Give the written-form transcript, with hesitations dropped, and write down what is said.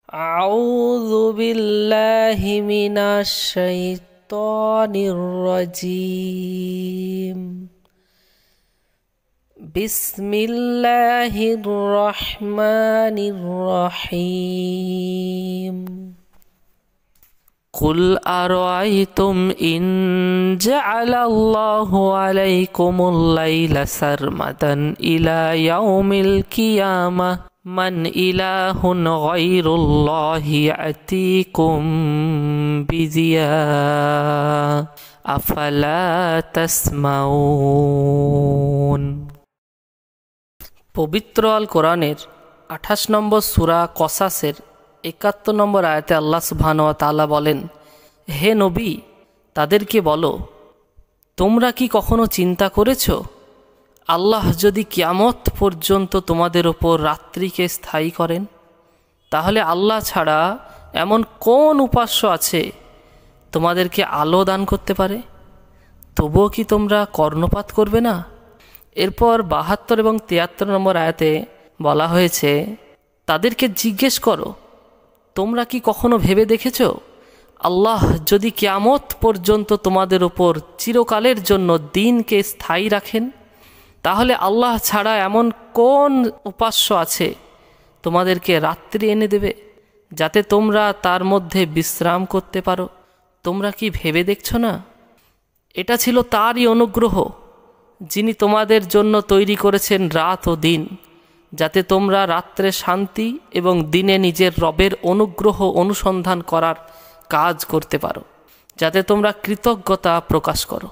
أعوذ بالله من الشيطان الرجيم. بسم الله الرحمن الرحيم. قل أرأيتم إن جعل الله عليكم الليل سرمدا إلى يوم القيامة من إله غير الله يأتيكم بضياء أفلا تسمعون। পবিত্র আল কোরআনের 28 নম্বর সূরা কসাসের 71 নম্বর আয়াতে আল্লাহ সুবহানাহু ওয়া তাআলা বলেন, হে নবী, তাদেরকে বলো, তোমরা কি কখনো চিন্তা করেছো আল্লাহ যদি কিয়ামত পর্যন্ত তোমাদের ওপর রাত্রিকে স্থায়ী করেন, তাহলে আল্লাহ ছাড়া এমন কোন উপাস্য আছে তোমাদেরকে আলো দান করতে পারে? তবুও কি তোমরা কর্ণপাত করবে না? এরপর 72 এবং 73 নম্বর আয়াতে বলা হয়েছে, তাদেরকে জিজ্ঞেস করো, তোমরা কি কখনো ভেবে দেখেছ আল্লাহ যদি কিয়ামত পর্যন্ত তোমাদের ওপর চিরকালের জন্য দিনকে স্থায়ী রাখেন, তাহলে আল্লাহ ছাড়া এমন কোন উপাস্য আছে তোমাদেরকে রাত্রি এনে দেবে যাতে তোমরা তার মধ্যে বিশ্রাম করতে পারো? তোমরা কি ভেবে দেখছ না? এটা ছিল তারই অনুগ্রহ, যিনি তোমাদের জন্য তৈরি করেছেন রাত ও দিন, যাতে তোমরা রাত্রে শান্তি এবং দিনে নিজের রবের অনুগ্রহ অনুসন্ধান করার কাজ করতে পারো, যাতে তোমরা কৃতজ্ঞতা প্রকাশ করো।